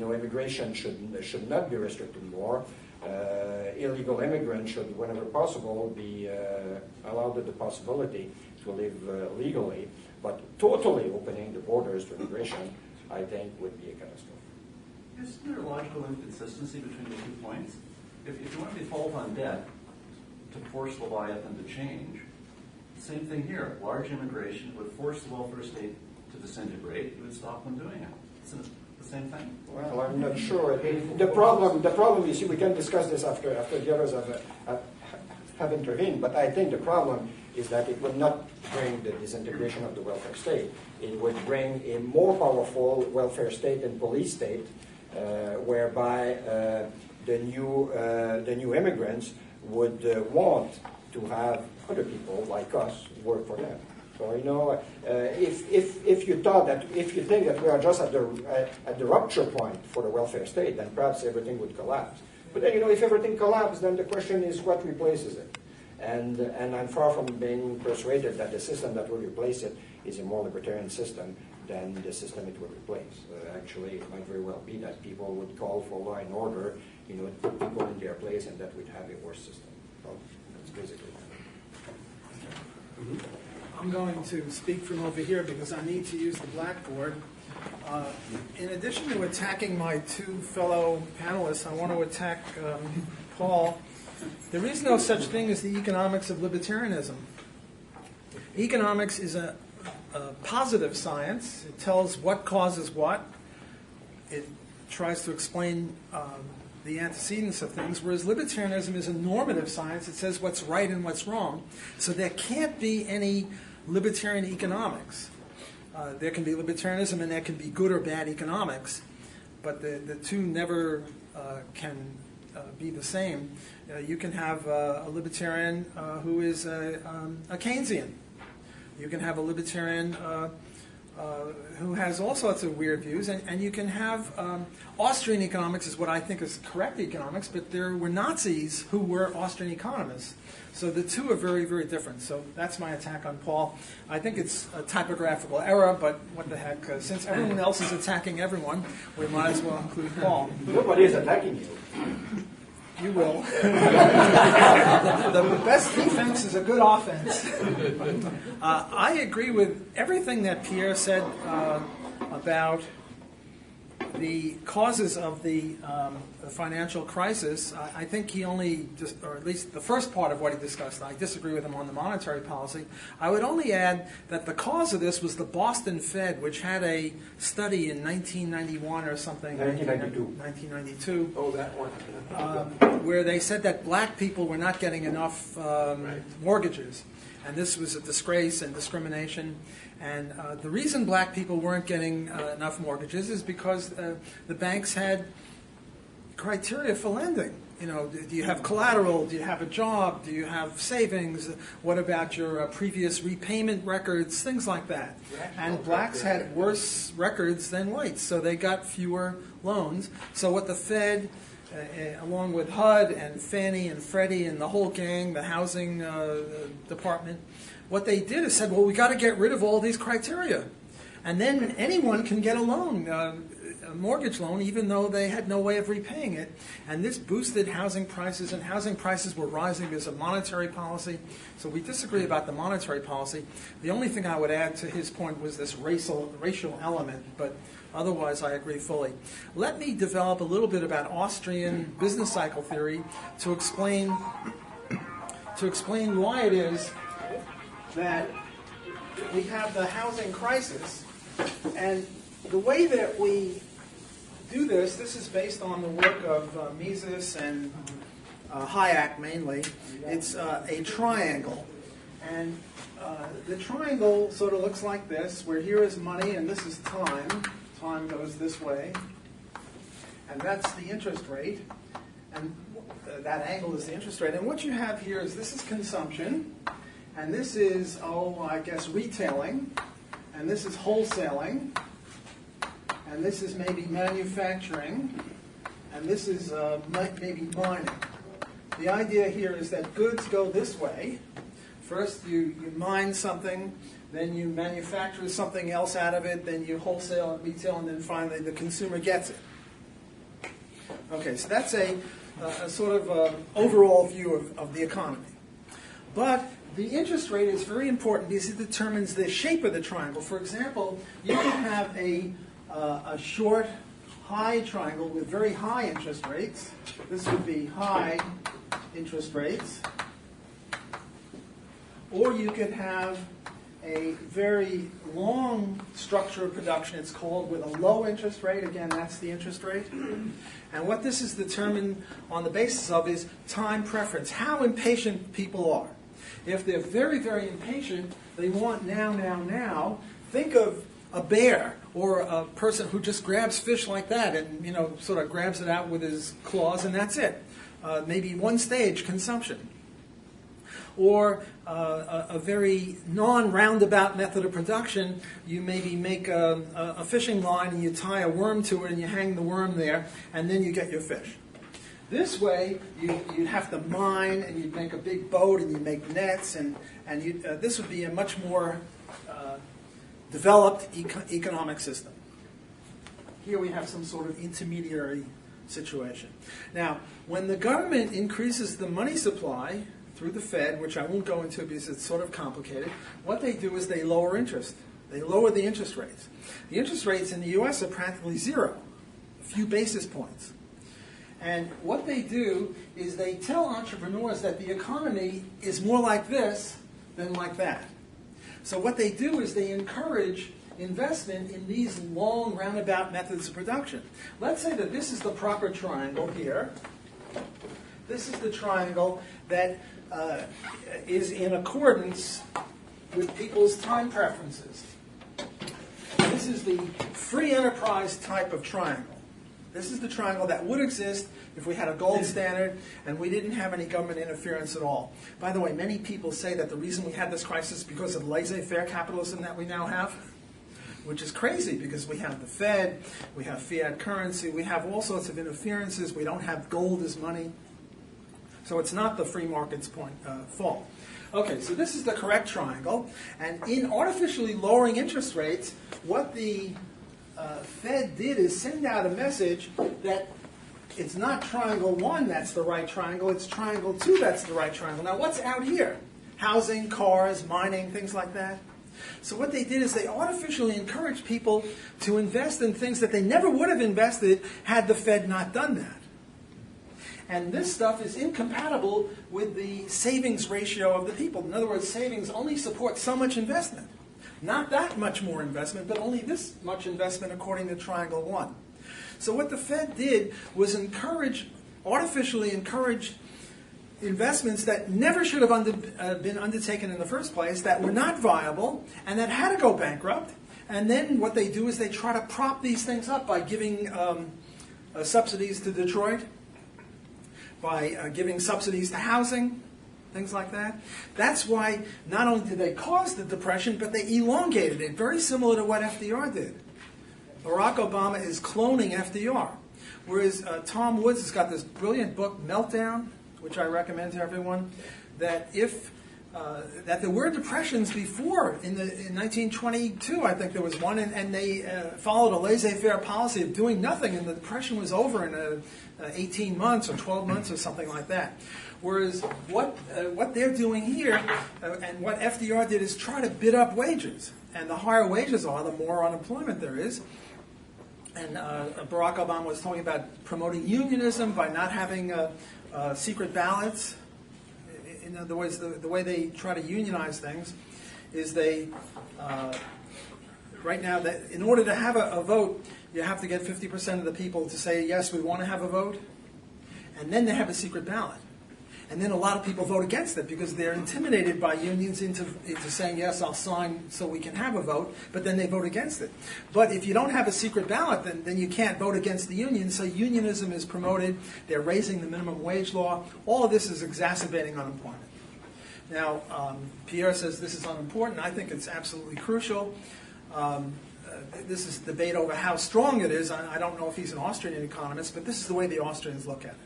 immigration should not be restricted more. Illegal immigrants should, whenever possible, be allowed the possibility to live legally. But totally opening the borders to immigration, I think, would be a catastrophe. Isn't there a logical inconsistency between the 2 points? If you want to default on debt to force Leviathan to change, same thing here. Large immigration would force the welfare state to disintegrate. It would stop them doing it. Isn't it the same thing? Well, I'm not sure. The problem is, we can discuss this after the others have intervened, but I think the problem is that it would not bring the disintegration of the welfare state. It would bring a more powerful welfare state and police state, whereby the new immigrants would want to have other people like us work for them. So if you think that we are just at the rupture point for the welfare state, then perhaps everything would collapse. But then if everything collapses, then the question is what replaces it. And I'm far from being persuaded that the system that will replace it is a more libertarian system than the system it would replace. Actually, it might very well be that people would call for law and order, put people in their place, and that would have a worse system. So that's basically it. Mm-hmm. I'm going to speak from over here because I need to use the blackboard. In addition to attacking my 2 fellow panelists, I want to attack Paul. There is no such thing as the economics of libertarianism. Economics is a positive science. It tells what causes what. It tries to explain the antecedents of things, whereas libertarianism is a normative science. It says what's right and what's wrong. So there can't be any libertarian economics. There can be libertarianism and there can be good or bad economics, but the 2 never can be the same. You can have a libertarian who is a Keynesian. You can have a libertarian who has all sorts of weird views, and you can have Austrian economics is what I think is correct economics, but there were Nazis who were Austrian economists. So the 2 are very, very different. So that's my attack on Paul. I think it's a typographical error, but what the heck? Since everyone else is attacking everyone, we might as well include Paul. Nobody is attacking you. You will. The best defense is a good offense. I agree with everything that Pierre said about the causes of the financial crisis. I think he only, or at least the first part of what he discussed, I disagree with him on the monetary policy. I would only add that the cause of this was the Boston Fed, which had a study in 1991 or something. 1992. Oh, that one. Where they said that black people were not getting enough mortgages. And this was a disgrace and discrimination. And the reason black people weren't getting enough mortgages is because the banks had criteria for lending. Do you have collateral? Do you have a job? Do you have savings? What about your previous repayment records? Things like that. And blacks had worse records than whites, so they got fewer loans. So what the Fed, along with HUD and Fannie and Freddie and the whole gang, the housing department, what they did is said, well, we got to get rid of all these criteria. And then anyone can get a loan, a mortgage loan, even though they had no way of repaying it. And this boosted housing prices, and housing prices were rising because of monetary policy. So we disagree about the monetary policy. The only thing I would add to his point was this racial element, but otherwise I agree fully. Let me develop a little bit about Austrian business cycle theory to explain why it is that we have the housing crisis. And the way that we do this is based on the work of Mises and Hayek mainly. It's a triangle. And the triangle sort of looks like this, where here is money and this is time. Time goes this way. And that's the interest rate. And that angle is the interest rate. And what you have here is this is consumption. And this is, I guess, retailing. And this is wholesaling. And this is maybe manufacturing. And this is maybe mining. The idea here is that goods go this way. First you mine something, then you manufacture something else out of it, then you wholesale and retail, and then finally the consumer gets it. Okay, so that's a sort of overall view of the economy. But the interest rate is very important because it determines the shape of the triangle. For example, you can have a short, high triangle with very high interest rates. This would be high interest rates. Or you could have a very long structure of production, it's called, with a low interest rate. Again, that's the interest rate. And what this is determined on the basis of is time preference, how impatient people are. If they're very, very impatient, they want now, now, now. Think of a bear or a person who just grabs fish like that and, sort of grabs it out with his claws and that's it. Maybe one stage consumption. Or a very non-roundabout method of production, you maybe make a fishing line and you tie a worm to it and you hang the worm there and then you get your fish. This way, you'd have to mine and you'd make a big boat and you'd make nets and this would be a much more developed economic system. Here we have some sort of intermediary situation. Now, when the government increases the money supply through the Fed, which I won't go into because it's sort of complicated, what they do is they lower interest. They lower the interest rates. The interest rates in the U.S. are practically zero, a few basis points. And what they do is they tell entrepreneurs that the economy is more like this than like that. So what they do is they encourage investment in these long roundabout methods of production. Let's say that this is the proper triangle here. This is the triangle that is in accordance with people's time preferences. This is the free enterprise type of triangle. This is the triangle that would exist if we had a gold standard and we didn't have any government interference at all. By the way, many people say that the reason we had this crisis is because of laissez-faire capitalism that we now have, which is crazy because we have the Fed, we have fiat currency, we have all sorts of interferences, we don't have gold as money. So it's not the free market's fault. Okay, so this is the correct triangle. And in artificially lowering interest rates, what the Fed did is send out a message that it's not triangle 1 that's the right triangle, it's triangle 2 that's the right triangle. Now what's out here? Housing, cars, mining, things like that. So what they did is they artificially encouraged people to invest in things that they never would have invested had the Fed not done that. And this stuff is incompatible with the savings ratio of the people. In other words, savings only support so much investment. Not that much more investment, but only this much investment according to Triangle 1. So what the Fed did was artificially encourage investments that never should have been undertaken in the first place, that were not viable, and that had to go bankrupt. And then what they do is they try to prop these things up by giving subsidies to Detroit, by giving subsidies to housing, things like that. That's why not only did they cause the depression, but they elongated it, very similar to what FDR did. Barack Obama is cloning FDR. Whereas Tom Woods has got this brilliant book, Meltdown, which I recommend to everyone, that that there were depressions before. In 1922, I think there was one, and they followed a laissez-faire policy of doing nothing, and the depression was over in 18 months or 12 months or something like that. Whereas what they're doing here, and what FDR did, is try to bid up wages. And the higher wages are, the more unemployment there is. And Barack Obama was talking about promoting unionism by not having secret ballots. In other words, the way they try to unionize things is they, right now, that in order to have a vote, you have to get 50% of the people to say, yes, we want to have a vote. And then they have a secret ballot. And then a lot of people vote against it because they're intimidated by unions into saying, yes, I'll sign so we can have a vote, but then they vote against it. But if you don't have a secret ballot, then you can't vote against the union, so unionism is promoted. They're raising the minimum wage law. All of this is exacerbating unemployment. Now, Pierre says this is unimportant. I think it's absolutely crucial. This is debate over how strong it is. I don't know if he's an Austrian economist, but this is the way the Austrians look at it.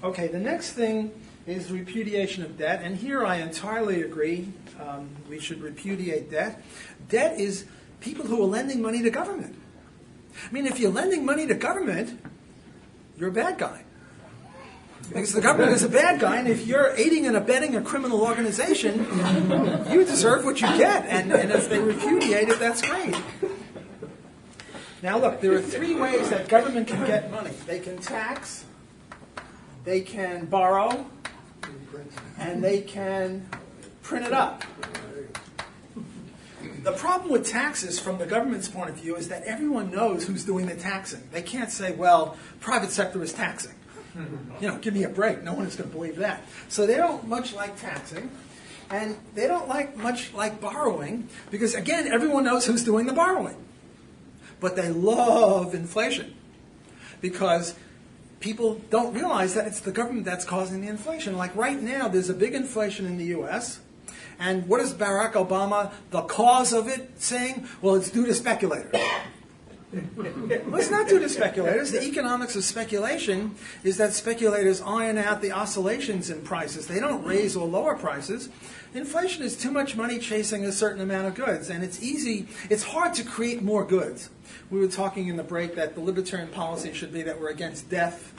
Okay, the next thing is repudiation of debt, and here I entirely agree. We should repudiate debt. Debt is people who are lending money to government. I mean, if you're lending money to government, you're a bad guy. Because the government is a bad guy, and if you're aiding and abetting a criminal organization, you deserve what you get. And if they repudiate it, that's great. Now look, there are three ways that government can get money. They can tax, they can borrow, and they can print it up. The problem with taxes from the government's point of view is that everyone knows who's doing the taxing. They can't say, well, private sector is taxing. Give me a break. No one is going to believe that. So they don't much like taxing, and they don't much like borrowing, because, again, everyone knows who's doing the borrowing. But they love inflation, because people don't realize that it's the government that's causing the inflation. Like right now, there's a big inflation in the U.S., and what is Barack Obama, the cause of it, saying? Well, it's due to speculators. Well, it's not due to speculators. The economics of speculation is that speculators iron out the oscillations in prices. They don't raise or lower prices. Inflation is too much money chasing a certain amount of goods, and it's hard to create more goods. We were talking in the break that the libertarian policy should be that we're against death.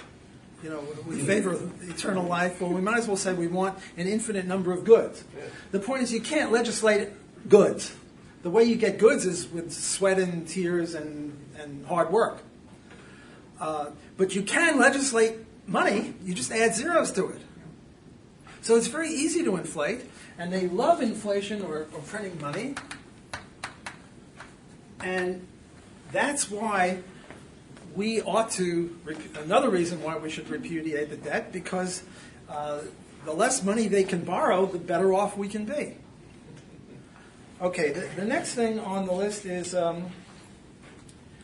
We favor eternal life. Well, we might as well say we want an infinite number of goods. The point is you can't legislate goods. The way you get goods is with sweat and tears and hard work. But you can legislate money. You just add zeros to it. So it's very easy to inflate, and they love inflation or printing money. And that's why we ought to, another reason why we should repudiate the debt, because the less money they can borrow, the better off we can be. Okay, the next thing on the list is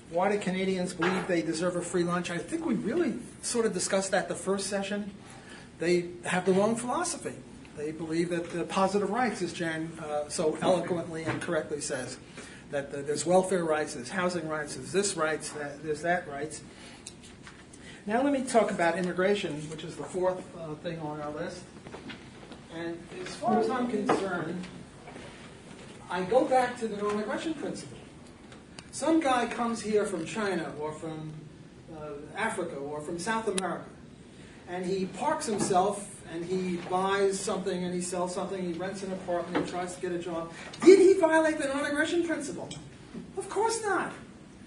why do Canadians believe they deserve a free lunch? I think we really sort of discussed that the first session. They have the wrong philosophy. They believe that the positive rights, as Jan so eloquently and correctly says, that there's welfare rights, there's housing rights, there's this rights, there's that rights. Now let me talk about immigration, which is the fourth thing on our list. And as far as I'm concerned, I go back to the non-aggression principle. Some guy comes here from China or from Africa or from South America, and he parks himself and he buys something and he sells something, he rents an apartment, he tries to get a job. Did he violate the non-aggression principle? Of course not.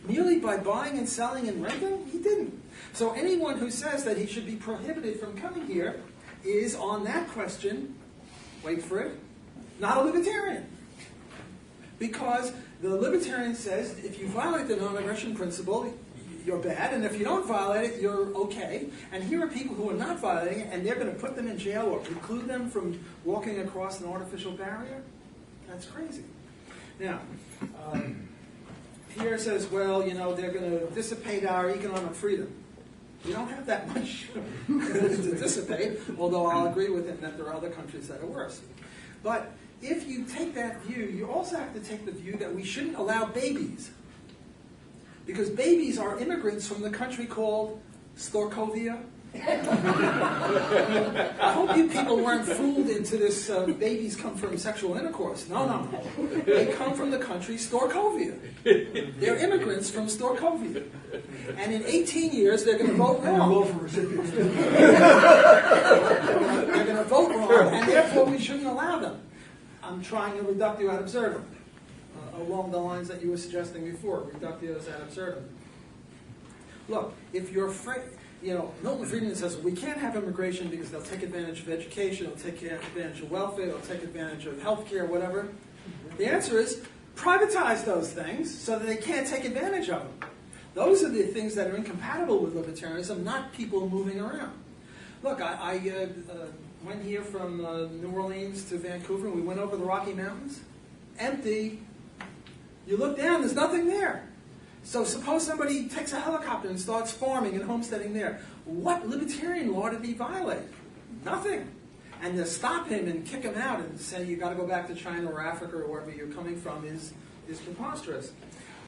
Merely by buying and selling and renting? He didn't. So anyone who says that he should be prohibited from coming here is, on that question, wait for it, not a libertarian. Because the libertarian says if you violate the non-aggression principle, you're bad, and if you don't violate it, you're okay. And here are people who are not violating it, and they're going to put them in jail or preclude them from walking across an artificial barrier? That's crazy. Now, Pierre says, well, they're going to dissipate our economic freedom. We don't have that much to dissipate, although I'll agree with him that there are other countries that are worse. But if you take that view, you also have to take the view that we shouldn't allow babies. Because babies are immigrants from the country called Storkovia. I hope you people weren't fooled into this babies come from sexual intercourse. No. They come from the country Storkovia. They're immigrants from Storkovia. And in 18 years, they're going to vote wrong. They're going to vote wrong, and therefore we shouldn't allow them. I'm trying to reductio ad absurdum, along the lines that you were suggesting before, reductio ad absurdum. Look, if you're afraid, Milton Friedman says, we can't have immigration because they'll take advantage of education, they'll take advantage of welfare, they'll take advantage of healthcare, whatever. The answer is, privatize those things so that they can't take advantage of them. Those are the things that are incompatible with libertarianism, not people moving around. Look, I went here from New Orleans to Vancouver, and we went over the Rocky Mountains. Empty. You look down, there's nothing there. So suppose somebody takes a helicopter and starts farming and homesteading there. What libertarian law did he violate? Nothing. And to stop him and kick him out and say you got to go back to China or Africa or wherever you're coming from is preposterous.